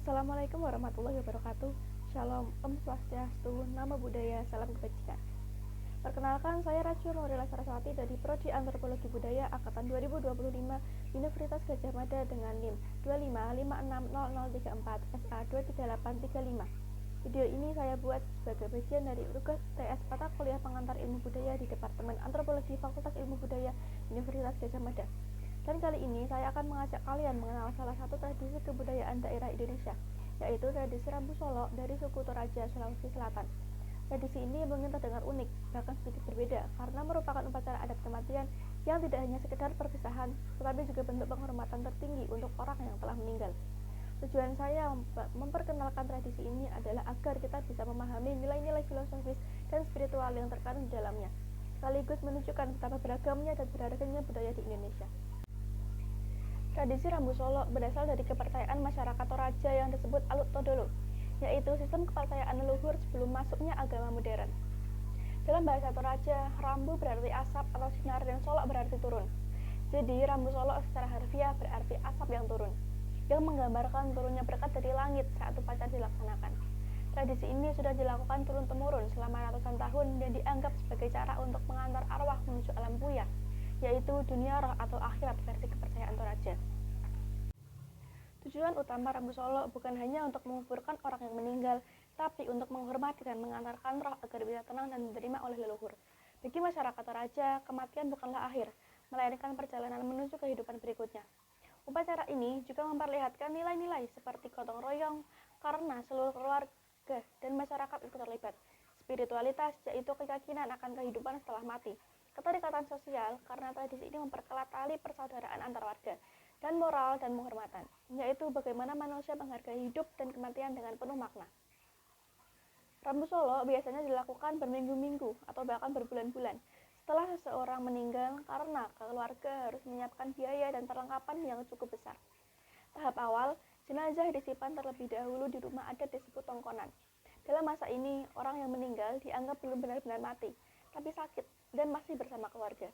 Assalamualaikum warahmatullahi wabarakatuh. Shalom, Om Swastiastu, Namo Buddhaya, Salam Kebajikan. Perkenalkan, saya Rachel Maurila Saraswati dari Prodi Antropologi Budaya Angkatan 2025 Universitas Gadjah Mada dengan NIM 255600034 SA 23835. Video ini saya buat sebagai bagian dari tugas TS Mata Kuliah Pengantar Ilmu Budaya di Departemen Antropologi Fakultas Ilmu Budaya Universitas Gadjah Mada. Dan kali ini saya akan mengajak kalian mengenal salah satu tradisi kebudayaan daerah Indonesia, yaitu tradisi Rambu Solo dari suku Toraja, Sulawesi Selatan. Tradisi ini mungkin terdengar unik, bahkan sedikit berbeda, karena merupakan upacara adat kematian yang tidak hanya sekedar perpisahan, tetapi juga bentuk penghormatan tertinggi untuk orang yang telah meninggal. Tujuan saya memperkenalkan tradisi ini adalah agar kita bisa memahami nilai-nilai filosofis dan spiritual yang terkandung di dalamnya, sekaligus menunjukkan betapa beragamnya dan berharganya budaya di Indonesia. Tradisi Rambu Solo berasal dari kepercayaan masyarakat Toraja yang disebut Alut Todolo, yaitu sistem kepercayaan leluhur sebelum masuknya agama modern. Dalam bahasa Toraja, rambu berarti asap atau sinar dan solok berarti turun. Jadi, Rambu Solo secara harfiah berarti asap yang turun, yang menggambarkan turunnya berkat dari langit saat upacara dilaksanakan. Tradisi ini sudah dilakukan turun-temurun selama ratusan tahun dan dianggap sebagai cara untuk mengantar arwah menuju alam buya, yaitu dunia roh atau akhirat versi kepercayaan Toraja. Tujuan utama Rambu Solo bukan hanya untuk menguburkan orang yang meninggal, tapi untuk menghormati dan mengantarkan roh agar bisa tenang dan diterima oleh leluhur. Bagi masyarakat Toraja, kematian bukanlah akhir, melainkan perjalanan menuju kehidupan berikutnya. Upacara ini juga memperlihatkan nilai-nilai seperti gotong royong karena seluruh keluarga dan masyarakat ikut terlibat. Spiritualitas, yaitu keyakinan akan kehidupan setelah mati. Keterikatan sosial, karena tradisi ini memperkuat tali persaudaraan antar warga. Dan moral dan penghormatan, yaitu bagaimana manusia menghargai hidup dan kematian dengan penuh makna. Rambu Solo biasanya dilakukan berminggu-minggu atau bahkan berbulan-bulan setelah seseorang meninggal karena keluarga harus menyiapkan biaya dan perlengkapan yang cukup besar. Tahap awal, jenazah disimpan terlebih dahulu di rumah adat disebut tongkonan. Dalam masa ini, orang yang meninggal dianggap belum benar-benar mati, tapi sakit dan masih bersama keluarga.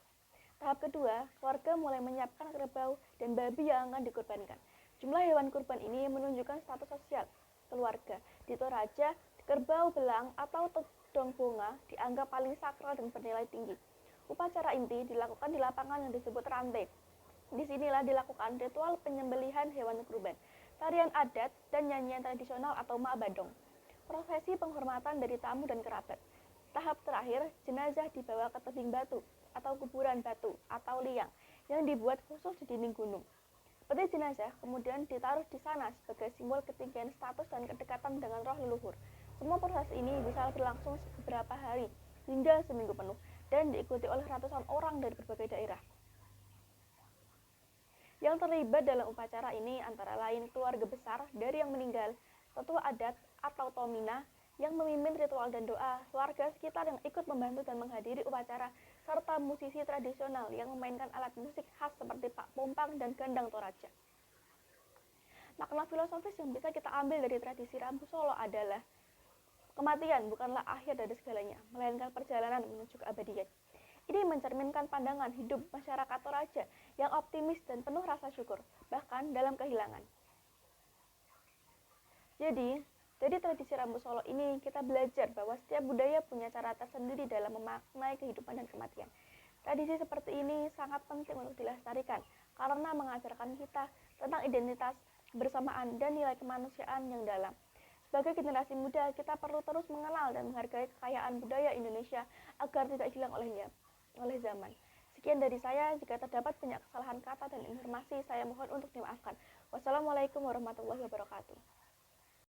Tahap kedua, keluarga mulai menyiapkan kerbau dan babi yang akan dikorbankan. Jumlah hewan kurban ini menunjukkan status sosial keluarga. Di Toraja, kerbau belang atau todong bonga dianggap paling sakral dan bernilai tinggi. Upacara inti dilakukan di lapangan yang disebut rantai. Disinilah dilakukan ritual penyembelihan hewan kurban, tarian adat, dan nyanyian tradisional atau mak badong. Prosesi penghormatan dari tamu dan kerabat. Tahap terakhir, jenazah dibawa ke tebing batu atau kuburan batu atau liang yang dibuat khusus di dinding gunung. Peti jenazah kemudian ditaruh di sana sebagai simbol ketinggian status dan kedekatan dengan roh leluhur. Semua proses ini bisa berlangsung beberapa hari hingga seminggu penuh dan diikuti oleh ratusan orang dari berbagai daerah. Yang terlibat dalam upacara ini antara lain keluarga besar dari yang meninggal, tetua adat atau tomina yang memimpin ritual dan doa, warga sekitar yang ikut membantu dan menghadiri upacara, serta musisi tradisional yang memainkan alat musik khas seperti pak pompang dan gendang Toraja. Makna filosofis yang bisa kita ambil dari tradisi Rambu Solo adalah kematian bukanlah akhir dari segalanya, melainkan perjalanan menuju keabadian. Ini mencerminkan pandangan hidup masyarakat Toraja yang optimis dan penuh rasa syukur, bahkan dalam kehilangan. Jadi tradisi Rambu Solo ini kita belajar bahwa setiap budaya punya cara tersendiri dalam memaknai kehidupan dan kematian. Tradisi seperti ini sangat penting untuk dilestarikan karena mengajarkan kita tentang identitas, kebersamaan, dan nilai kemanusiaan yang dalam. Sebagai generasi muda, kita perlu terus mengenal dan menghargai kekayaan budaya Indonesia agar tidak hilang oleh zaman. Sekian dari saya, jika terdapat banyak kesalahan kata dan informasi, saya mohon untuk dimaafkan. Wassalamualaikum warahmatullahi wabarakatuh.